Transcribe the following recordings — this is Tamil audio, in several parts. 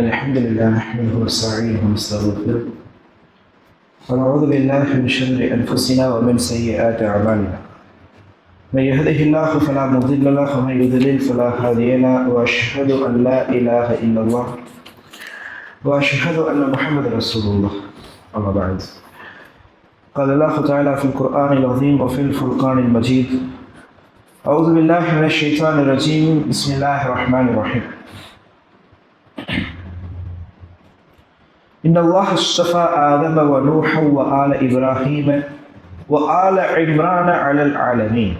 الحمد لله نحمده ونستعينه ونستغفره ونعوذ بالله من شرور انفسنا ومن سيئات اعمالنا من يهده الله فلا مضل له ومن يضلل فلا هادي له واشهد ان لا اله الا الله واشهد ان محمدا رسول الله اما بعد قال الله تعالى في القرآن العظيم وفي الفرقان المجيد أعوذ بالله من الشيطان الرجيم بسم الله الرحمن الرحيم إن الله اصطفى آدم ونوحا وآل إبراهيم وآل عمران على العالمين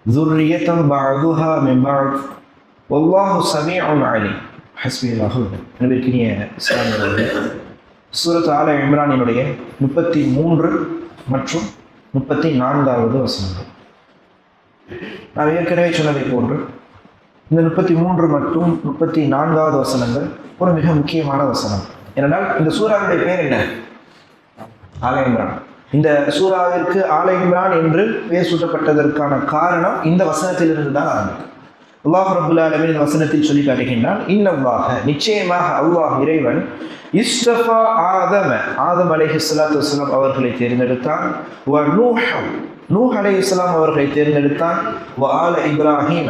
ذرية بعضها من بعض والله سميع عليم حسبي الله நபிக்கினிய இஸ்லாமியர்களே சூரத் ஆல இம்ரானினுடைய 33 மற்றும் 34வது வசனங்கள். நான் ஏற்கனவே சொன்னதை போன்று இந்த 33 மற்றும் 34வது வசனங்கள் ஒரு மிக முக்கியமான வசனம். ஏனென்றால் இந்த சூறாவுடைய பேர் என்ன? ஆல இம்ரான். இந்த சூறாவிற்கு ஆல இம்ரான் என்று பெயர் சூட்டப்பட்டதற்கான காரணம் இந்த வசனத்திலிருந்து தான் ஆரம்பிக்கும். அல்லாஹ் ரப்புல் ஆலமீன் இந்த வசனத்தில் சொல்லி காட்டுகின்றான், இன்னல்லாஹ நிச்சயமாக அல்லாஹ் இறைவன் இஸ்தஃபா ஆதம் அலைஹிஸ்ஸலாத்து வஸ்ஸலாம் அவர்களை தேர்ந்தெடுத்தான், வ நூஹ் அலைஹிஸ்ஸலாம் அவர்களை தேர்ந்தெடுத்தான், வ ஆல இப்ராஹிம்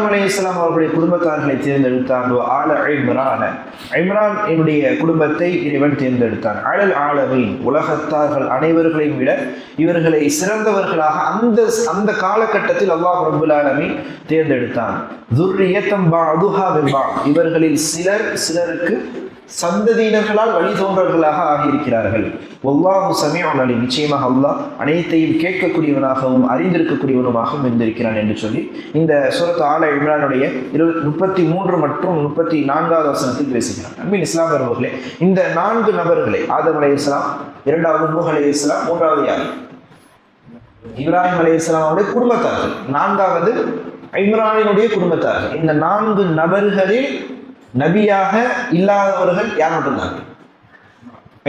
அலைஹிஸ்ஸலாம் அவர்களுடைய குடும்பத்தார்களை தேர்ந்தெடுத்தான், வ ஆல இம்ரான் என்னுடைய குடும்பத்தை இறைவன் தேர்ந்தெடுத்தான். அலல் ஆலமீன் உலகத்தார்கள் அனைவர்களையும் விட இவர்களை சிறந்தவர்களாக அந்த காலகட்டத்தில் அல்லாஹ் ரப்புல் ஆலமீன் தேர்ந்தெடுத்தான். துர்ரியத்தம் பஅதுஹா மின் பஅத் இவர்களில் சிலருக்கு சந்ததியினர்களால் வழி தோன்றர்களாக ஆகியிருக்கிறார்கள். வல்லாஹு ஸமீஉன் அலீம் நிச்சயமாக அல்லாஹ் அனைத்தையும் கேட்கக்கூடியவனாகவும் அறிந்திருக்கக்கூடியவனுமாகவும் இருந்திருக்கிறான் என்று சொல்லி இந்த சூரத் ஆல இம்ரானுடைய 33 மற்றும் 34வது வசனத்தில் பேசுகிறான். அன்பின் இஸ்லாமியர்களே, இந்த 4 நபர்களை ஆதம் அலைஹிஸ்ஸலாம், இரண்டாவது நூஹ் அலைஹிஸ்ஸலாம், மூன்றாவது யார்? இப்ராஹிம் அலைஹிஸ்ஸலாம் அவருடைய குடும்பத்தார்கள், நான்காவது இம்ரானினுடைய குடும்பத்தார்கள். இந்த 4 நபர்களில் நபியாக இல்லாதவர்கள் யார் மட்டும்தான்?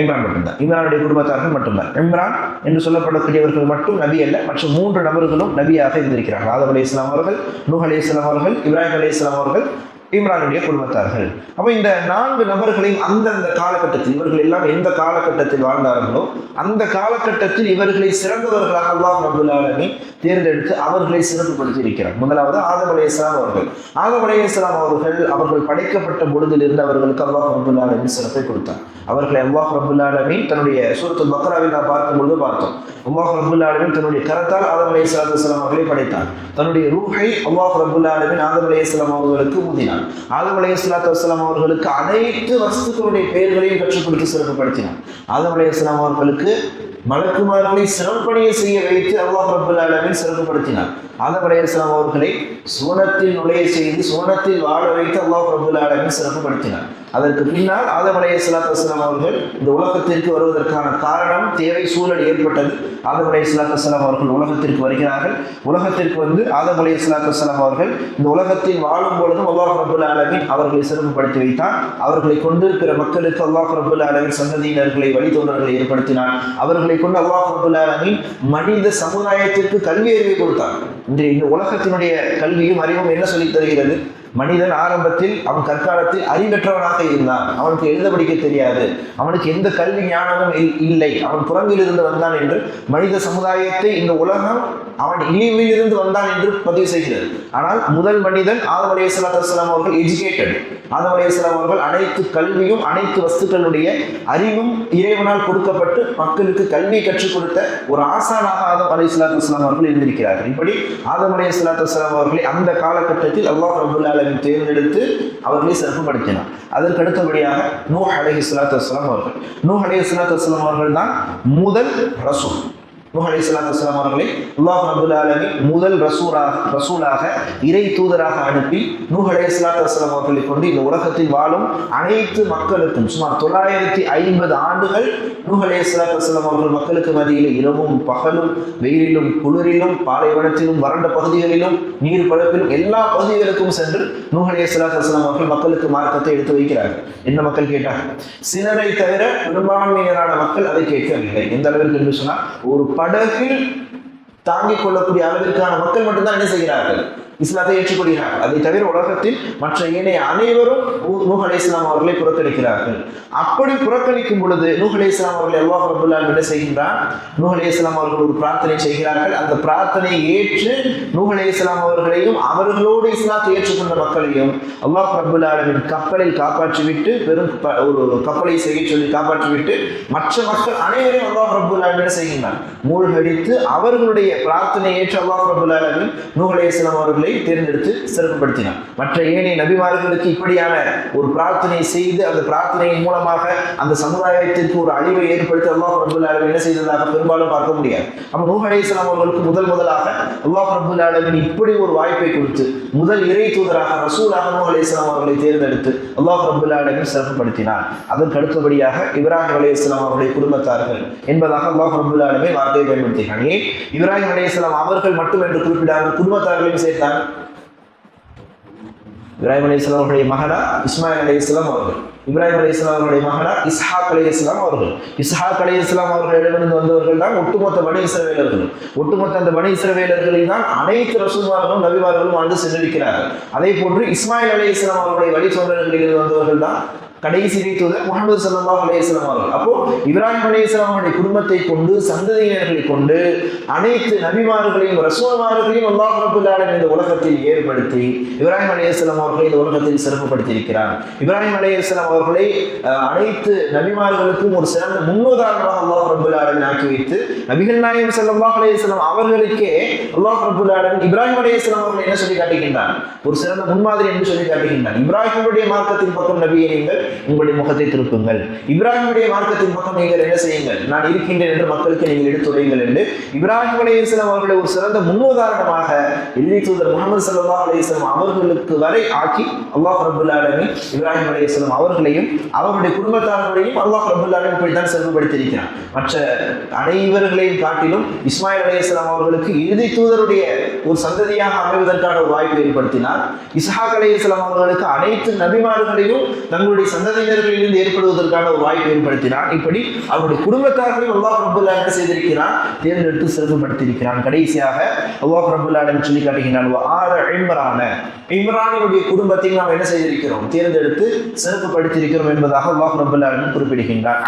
இம்ரான் மட்டும்தான். இம்ரானுடைய குடும்பத்தார்கள் மட்டும்தான். இம்ரான் என்று சொல்லப்படக்கூடியவர்கள் மட்டும் நபி அல்ல, மற்ற 3 நபர்களும் நபியாக இருந்திருக்கிறார்கள். ஆதம் அலைஹிஸ்ஸலாம் அவர்கள், நூஹ் அலைஹிஸ்ஸலாம் அவர்கள், இப்ராஹிம் அலைஹிஸ்ஸலாம் அவர்கள், இம்ரானுடைய குடும்பத்தார்கள். அப்போ இந்த 4 நபர்களையும் அந்தந்த காலகட்டத்தில், இவர்கள் எல்லாம் எந்த காலகட்டத்தில் வாழ்ந்தார்களோ அந்த காலகட்டத்தில் இவர்களை சிறந்தவர்களாக அல்லாஹ் ரப்புல் ஆலமீன் தேர்ந்தெடுத்து அவர்களை சிறப்புப்படுத்தி இருக்கிறார். முதலாவது ஆதம் அலைஹிஸ்ஸலாம் அவர்கள். ஆதம் அலைஹிஸ்ஸலாம் அவர்கள் படைக்கப்பட்ட பொழுதிலிருந்து அவர்களுக்கு அல்லாஹ் ரப்புல் ஆலமீன் சிறப்பை கொடுத்தார். அவர்களை அல்லாஹ் ரப்புல் ஆலமீன் தன்னுடைய சூரத்துல் பக்ராவில் நான் பார்க்கும்பொழுது பார்த்தோம். அல்லாஹ் ரப்புல் ஆலமீன் தன்னுடைய கரத்தால் ஆதம் அலைஹிஸ்ஸலாத்து வஸ்ஸலாம் அவர்களை படைத்தார். தன்னுடைய ரூஹை அல்லாஹ் ரப்புல் ஆலமீன் ஆதம் அலைஹிஸ்ஸலாம் அவர்களுக்கு ஊதினார். ஆதம் அலைஹிஸ்ஸலாத்து வஸ்ஸலாம் அவர்களுக்கு அனைத்து வஸ்துக்களுடைய பெயர்களையும் கற்றுக் கொடுத்து சிறப்புப்படுத்தினார். ஆதம் அலைஹிஸ்ஸலாம் அவர்களுக்கு மலக்குமார்களை சிறப்பணியை செய்ய வைத்து அல்லாஹ் ரப்புல் ஆலமீன் சிறப்புப்படுத்தினார். ஆதம் அலைஹிஸ்ஸலாம் அவர்களை சுவனத்தில் நுழைய செய்து சுவனத்தில் வாழ வைத்து அல்லாஹ் ரப்புல் ஆலமீன் சிறப்புப்படுத்தினார். அதற்கு பின்னால் ஆதம் அலைஹிஸ்ஸலாத்து வஸ்ஸலாம் அவர்கள் இந்த உலகத்திற்கு வருவதற்கான காரணம், தேவை, சூழல் ஏற்பட்டது. ஆதம் அலைஹிஸ்ஸலாத்து வஸ்ஸலாம் அவர்கள் உலகத்திற்கு வருகிறார்கள். உலகத்திற்கு வந்து ஆதம் அலைஹிஸ்ஸலாத்து வஸ்ஸலாம் அவர்கள் இந்த உலகத்தில் வாழும் பொழுதும் அல்லாஹ் ரப்புல் ஆலமீன் அவர்களை சிறப்புப்படுத்தி வைத்தார். அவர்களை கொண்டிருக்கிற மக்களுக்கு அல்லாஹ் ரப்புல் ஆலமீன் சந்ததியினர்களை வழித்தோன்றர்களை ஏற்படுத்தினார். அவர்களை கொண்டு அல்லாஹ் ரப்புல் ஆலமீன் மனித சமுதாயத்திற்கு கல்வி அறிவை கொடுத்தார். இன்றைய இந்த உலகத்தினுடைய கல்வியும் அறிவும் என்ன சொல்லித் தருகிறது? மனிதன் ஆரம்பத்தில் அவன் கற்காலத்தில் அறிவற்றவனாக இருந்தான். அவனுக்கு எழுத படிக்க தெரியாது, அவனுக்கு எந்த கல்வி ஞானமும் இல்லை, அவன் புறங்கில் இருந்து வந்தான் என்று மனித சமுதாயத்தை இந்த உலகம் அவன் இழிவில் இருந்து வந்தான் என்று பதிவு செய்கிறது. ஆனால் முதல் மனிதன் ஆதம் அலைஹிஸ்ஸலாத்து வஸ்ஸலாம் அவர்கள் எஜுகேட்டட். ஆதம் அலைஹிஸ்ஸலாம் அவர்கள் அனைத்து கல்வியும் அனைத்து வஸ்துக்களுடைய அறிவும் இறைவனால் கொடுக்கப்பட்டு மக்களுக்கு கல்வி கற்றுக் கொடுத்த ஒரு ஆசானாக ஆதம் அலைஹிஸ்ஸலாத்து வஸ்ஸலாம் அவர்கள் இருந்திருக்கிறார்கள். இப்படி ஆதம் அலைஹிஸ்ஸலாத்து வஸ்ஸலாம் அவர்களை அந்த காலகட்டத்தில் அல்லாஹ் ரப்புல் ஆலமீன் தேர்ந்தெடுத்து அவர்களை சிறப்புப்படுத்தினார். அதற்கு அடுத்தபடியாக நூஹ் அலைஹிஸ்ஸலாத்து வஸ்ஸலாம் அவர்கள். நூஹ் அலைஹிஸ்ஸலாத்து வஸ்ஸலாம் அவர்கள் தான் முதல் ரசூல். நூஹ் அலைஹிஸ்ஸலாத்து வஸ்ஸலாம் அவர்களை அல்லாஹ் ரப்புல் ஆலமீன் முதல் ரசூலாக இறை தூதராக அனுப்பி நூஹ் அலைஹிஸ்ஸலாத்து வஸ்ஸலாம் அவர்களை கொண்டு இந்த உலகத்தில் வாழும் அனைத்து மக்களுக்கும் சுமார் 950 ஆண்டுகள் நூஹ் அலைஹிஸ்ஸலாத்து வஸ்ஸலாம் அவர்கள் மக்களுக்கு மத்தியில் இரவும் பகலும், வெயிலிலும் குளிரிலும், பாலைவனத்திலும், வறண்ட பகுதிகளிலும், நீர் பரப்பிலும் எல்லா பகுதிகளுக்கும் சென்று நூஹ் அலைஹிஸ்ஸலாத்து வஸ்ஸலாம் அவர்கள் மக்களுக்கு மார்க்கத்தை எடுத்து வைக்கிறார்கள். என்ன மக்கள் கேட்டார்கள்? சிலரை தவிர பெரும்பான்மையினரான மக்கள் அதை கேட்கவில்லை. எந்த அளவிற்கு என்று சொன்னால், ஒரு படகில் தாங்கிக் கொள்ளக்கூடிய அளவிற்கான மக்கள் மட்டும்தான் என்ன செய்கிறார்கள்? இஸ்லாத்தை ஏற்றுக்கொள்கிறார்கள். அதை தவிர உலகத்தில் மற்ற ஏனைய அனைவரும் நூஹ் அலைஹிஸ்ஸலாம் அவர்களை புறக்கணிக்கிறார்கள். அப்படி புறக்கணிக்கும் பொழுது நூஹ் அலைஹிஸ்ஸலாம் அவர்களை அல்லாஹ் ரப்பல் ஆலமீன் என்ன செய்கின்றான்? நூஹ் அலைஹிஸ்ஸலாம் அவர்கள் ஒரு பிரார்த்தனை செய்கிறார்கள். அந்த பிரார்த்தனையை ஏற்று நூஹ் அலைஹிஸ்ஸலாம் அவர்களையும் அவர்களோடு இஸ்லாத்தை ஏற்றுக்கொண்ட மக்களையும் அல்லாஹ் ரப்பல் ஆலமீன் கப்பலில் காப்பாற்றிவிட்டு, பெரும் ஒரு கப்பலை செய்ய சொல்லி காப்பாற்றிவிட்டு மற்ற மக்கள் அனைவரையும் அல்லாஹ் ரப்பல் ஆலமீன் செய்கின்றான். மூழ்கடித்து அவர்களுடைய பிரார்த்தனை ஏற்று அல்லாஹ் ரப்பல் ஆலமீன் நூஹ் அலைஹிஸ்ஸலாம் அவர்களை தேர்ந்தெடுத்து சிறப்புப்படுத்தினார். மற்ற ஏனைய நபிமார்களுக்கு இப்படியான ஒரு பிரார்த்தனை செய்து அந்த பிரார்த்தனையின் மூலமாக அந்த சமுதாயத்திற்கு ஒரு அழிவை ஏற்படுத்தி அல்லாஹ் ரப்பல் ஆலமீன் என்ன செய்ததாக பெரும்பாலும் பார்க்க முடியாது. அப்ப நூஹ் அலைஹிஸ்ஸலாம் அவர்களுக்கு முதலாக அல்லாஹ் ரப்பல் ஆலமீன் இப்படி ஒரு வாய்ப்பை கொடுத்து முதல் இறை தூதராக ரசூலாக நூஹ் அலைஹிஸ்ஸலாம் அவர்களை தேர்ந்தெடுத்து அல்லாஹ் ரப்பல் ஆலமீன் சிறப்புப்படுத்தினார். அதற்கு அடுத்தபடியாக இப்ராஹிம் அலைஹிஸ்ஸலாம் அவருடைய குடும்பத்தார்கள் என்பதாக அல்லாஹ் ரப்பல் ஆலமீன் வார்த்தையை பயன்படுத்தினார். ஏன் இப்ராஹிம் அலைஹிஸ்ஸலாம் அவர்கள் மட்டும் என்று குறிப்பிடாமல் குடும்பத்தார்களையும் சேர்த்தார். இப்ராஹிம் அலைஹிஸ்ஸலாம் அவருடைய மகனா இஸ்மாயில் அலைஹிஸ்ஸலாம் அவர்கள், இப்ராஹிம் அலைஹிஸ்ஸலாம் அவருடைய மகனா இஸ்ஹாக் அலைஹிஸ்ஸலாம் அவர்கள். இஸ்ஹாக் அலைஹிஸ்ஸலாம் அவர்களிடமிருந்து வந்தவர்கள் தான் ஒட்டுமொத்த பனி இஸ்ரவேலர்கள். ஒட்டுமொத்த அந்த பனி இஸ்ரவேலர்களில் தான் அனைத்து ரசூல்மார்களும் நபிமார்களும் வாழ்ந்து சென்றிருக்கிறார்கள். அதே போன்று இஸ்மாயில் அலைஹிஸ்ஸலாம் அவருடைய வழித்தோன்றர்களில் வந்தவர்கள் தான் கடைசி தூதர் முஹம்மது ஸல்லல்லாஹு அலைஹி வஸல்லம் அவர்கள். அப்போ இப்ராஹிம் அலைஹிஸ்ஸலாம் அவருடைய குடும்பத்தை கொண்டு சந்ததியினர்களை கொண்டு அனைத்து நபிமார்களையும் ரசூல்மார்களையும் அல்லாஹ் ரப்பல் ஆலமீன் இந்த உலகத்தில் ஏற்படுத்தி இப்ராஹிம் அலைஹிஸ்ஸலாம் அவர்களை இந்த உலகத்தில் சிறப்புப்படுத்தி இருக்கிறார். இப்ராஹிம் அலைஹிஸ்ஸலாம் அவர்களை அனைத்து நபிமார்களுக்கும் ஒரு சிறந்த முன்னுதாரணமாக அல்லாஹ் ரப்பல் ஆலமீன் ஆக்கி வைத்து நபிகள் நாயகம் ஸல்லல்லாஹு அலைஹி வஸல்லம் அவர்களுக்கே அல்லாஹ் ரப்பல் ஆலமீன் இப்ராஹிம் அலைஹிஸ்ஸலாம் அவர்களை என்ன சொல்லி காட்டுகின்றார்? ஒரு சிறந்த முன்மாதிரி என்று சொல்லி காட்டுகின்றார். இப்ராஹிமுடைய மார்க்கத்தின் பக்கம் நபியை நீங்கள் உங்களுடைய முகத்தை திருப்புங்கள், இப்ராஹிமுடைய மார்க்கத்தின் பக்கம் நீங்கள் என்ன செய்யுங்கள், நான் இருக்கின்றேன் என்று மக்களுக்கு நீங்கள் எடுத்துரையுங்கள் என்று இப்ராஹிம் அலைஹிஸ்ஸலாம் அவர்களை ஒரு சிறந்த முன்னுதாரணமாக இறுதி தூதர் முஹம்மது ஸல்லல்லாஹு அலைஹி வஸல்லம் அவர்களுக்கு வரை ஆக்கி அல்லாஹ் ரப்பல் ஆலமீன் இப்ராஹிம் அலைஹிஸ்ஸலாம் அவர்களையும் அவருடைய குடும்பத்தார்களையும் அல்லாஹ் ரப்பல் ஆலமீன் இப்படித்தான் சிறப்புப்படுத்தியிருக்கிறார். மற்ற அனைவர்களையும் காட்டிலும் இஸ்மாயில் அலைஹிஸ்ஸலாம் அவர்களுக்கு இறுதி தூதருடைய ஒரு சந்ததியாக அமைவதற்கான ஒரு வாய்ப்பை ஏற்படுத்தினார். இஸ்ஹாக் அலைஹிஸ்ஸலாம் அவர்களுக்கு அனைத்து நபிமார்களையும் தங்களுடைய சந்ததியினர்களிலிருந்து ஏற்படுவதற்கான ஒரு வாய்ப்பை ஏற்படுத்தினார். இப்படி அவருடைய குடும்பத்தார்களையும் அல்லாஹ் ரப்பல் ஆலமீன் என்ன செய்திருக்கிறான்? தேர்ந்தெடுத்து சிறப்புப்படுத்தியிருக்கிறான். கடைசியாக அல்லாஹ் ரப்பல் ஆலமீன் சொல்லி காட்டுகிறான், இம்ரானுடைய குடும்பத்தையும் நாம் என்ன செய்திருக்கிறோம்? தேர்ந்தெடுத்து சிறப்புப்படுத்தியிருக்கிறோம் என்பதாக அல்லாஹ் ரப்பல் ஆலமீன் குறிப்பிடுகின்றார்.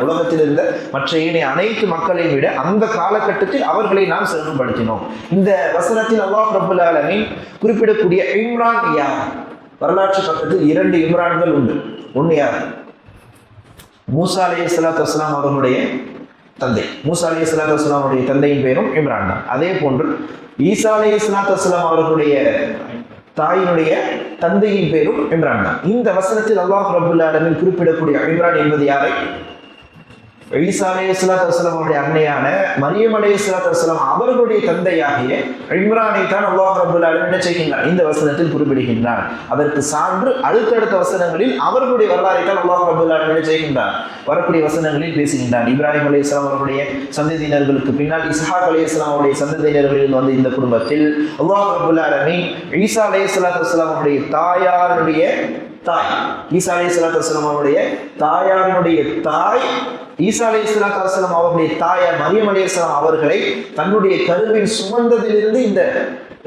உலகத்தில் இருந்த மற்ற ஏனைய அனைத்து மக்களை விட அந்த காலகட்டத்தில் அவர்களை நாம் சிறப்புப்படுத்தினோம். இந்த வசனத்தில் அல்லாஹ் ரப்பல் ஆலமீன் குறிப்பிடக்கூடிய இம்ரான் யார்? வரலாற்று பக்கத்தில் 2 இம்ரான்கள் உண்டு. ஒன்று யார்? மூசா அலைஹிஸ்ஸலாத்து வஸ்ஸலாம் அவர்களுடைய தந்தை. மூசா அலைஹிஸ்ஸலாத்து வஸ்ஸலாம் அவருடைய தந்தையின் பெயரும் இம்ரான் தான். அதே போன்று ஈசா அலைஹிஸ்ஸலாத்து வஸ்ஸலாம் அவர்களுடைய தாயினுடைய தந்தையின் பெயரும் இம்ரான் தான். இந்த வசனத்தில் அல்லாஹ் ரப்பல் ஆலமீன் குறிப்பிடக்கூடிய இம்ரான் என்பது யாரை? ஈசா அலைஹிஸ்ஸலாத்து வஸ்ஸலாம் அவருடைய அன்னையான மரியம் அலைஹிஸ்ஸலாத்து வஸ்ஸலாம் அவர்களுடைய தந்தையாகிய இம்ரானை தான் அல்லாஹ் ரப்பல் ஆலமீன் என்ன செய்கின்றார்? இந்த வசனத்தில் குறிப்பிடுகின்றார். அதற்கு சான்று அடுத்தடுத்த வசனங்களில் அவர்களுடைய வரலாறை தான் அல்லாஹ் ரப்பல் ஆலமீன் என்ன செய்கின்றார்? வரக்கூடிய வசனங்களில் பேசுகின்றார். இப்ராஹிம் அலைஹிஸ்ஸலாம் அவர்களுடைய சந்ததியினர்களுக்கு பின்னால் இஸ்ஹாக் அலைஹிஸ்ஸலாம் அவருடைய சந்ததியினர்களில் வந்து இந்த குடும்பத்தில் அல்லாஹ் ரப்பல் ஆலமீன் ஈசா அலைஹிஸ்ஸலாத்து வஸ்ஸலாம் அவருடைய தாயாருடைய தாய், ஈசா அலைஹிஸ்ஸலாத்து வஸ்ஸலாம் அவருடைய தாயாருடைய தாய் ஈசா அலைஹிஸ்ஸலாத்து வஸ்ஸலாம் அவருடைய தாயார் மரியம் அலைஹிஸ்ஸலாம் அவர்களை தன்னுடைய கருவில் சுமந்ததிலிருந்து இந்த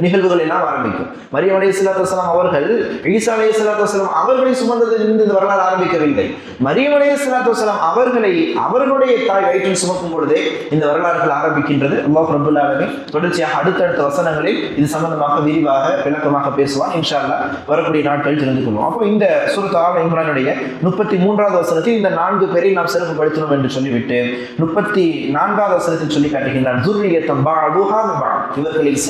நிகழ்வுகள் எல்லாம் ஆரம்பிக்கும். மரியம் அலைஹிஸ்ஸலாத்து வஸ்ஸலாம் அவர்கள் ஈசா அலைஹிஸ்ஸலாத்து வஸ்ஸலாம் அவர்களை சுமந்ததிலிருந்து இந்த வரலாறு ஆரம்பிக்கவில்லை. மரியம் அலைஹிஸ்ஸலாத்து வஸ்ஸலாம் அவர்களை அவர்களுடைய தாய் வயிற்றில் சுமக்கும் பொழுதே இந்த வரலாறுகள் ஆரம்பிக்கின்றது. அல்லாஹ் ரப்பல் ஆலமீன் தொடர்ச்சியாக அடுத்தடுத்த வசனங்களில் இது சம்பந்தமாக விரிவாக விளக்கமாக பேசுவான். இன்ஷா அல்லாஹ் வரக்கூடிய நாட்கள் தெரிந்து கொள்வோம். அப்போ இந்த சூரத் ஆல் இம்ரானுடைய 33வது வசனத்தில் இந்த 4 பேரை நாம் சிறப்புப்படுத்தணும் என்று சொல்லிவிட்டு 34வது வசனத்தில் சொல்லி காட்டுகின்றான், ذُرِّيَّةً بَعْضُهَا مِنْ بَعْضٍ. இவர்களில்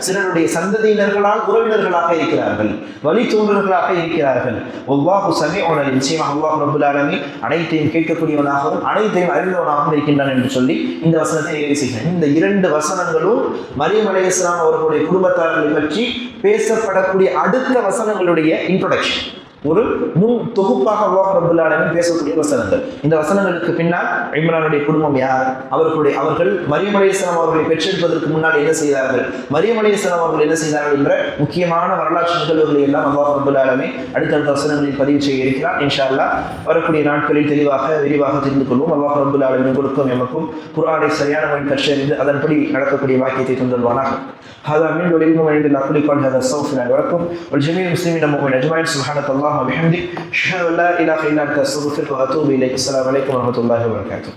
சிலருடைய சந்ததியினர்களால் உறவினர்களாக இருக்கிறார்கள், வழித்தோன்றர்களாக இருக்கிறார்கள். வல்லாஹு ஸமீஉன் அலீம். நிச்சயமாக அல்லாஹ் ரப்பல் ஆலமீன் அனைத்தையும் கேட்கக்கூடியவனாகவும் அனைத்தையும் அறிந்தவனாகவும் இருக்கின்றான் என்று சொல்லி இந்த வசனத்தை நிறைவு செய்கிறார். இந்த 2 வசனங்களும் மரியம் அலைஹிஸ்ஸலாம் அவர்களுடைய குடும்பத்தார்களை பற்றி பேசப்படக்கூடிய அடுத்த வசனங்களுடைய இன்ட்ரோடக்ஷன். ஒரு தொகுப்பாக அல்லாஹ் ரப்பல் ஆலமீன் பேசக்கூடிய வசனங்கள். இந்த வசனங்களுக்கு பின்னால் இம்ரானுடைய குடும்பம் யார், அவர்கள் மரியம் அலைஹிஸ்ஸலாம் அவர்களை பெற்றெடுப்பதற்கு முன்னால் என்ன செய்தார்கள், மரியம் அலைஹிஸ்ஸலாம் அவர்கள் என்ன செய்தார்கள் என்ற முக்கியமான வரலாற்று நிகழ்வுகளை எல்லாம் அல்லாஹ் ரப்பல் ஆலமீன் அடுத்தடுத்த வசனங்களில் பதிவு செய்ய இருக்கிறார். இன்ஷா அல்லாஹ் வரக்கூடிய நாட்களில் விரிவாக தெரிந்து கொள்வோம். அல்லாஹ் ரப்பல் ஆலமீன் உங்களுக்கும் எமக்கும் குர்ஆனை சரியான முறையில் கற்றறிந்து அதன்படி நடக்கக்கூடிய வாக்கியத்தை தந்துள்வானாக. هذا من العلم وعند الله كل قول هذا استغفر لنا ولكم والجميع المسلمين والمؤمنين اجمعين سبحانك اللهم وبحمدك اشهد ان لا اله الا انت استغفرك واتوب اليك. السلام عليكم ورحمه الله وبركاته.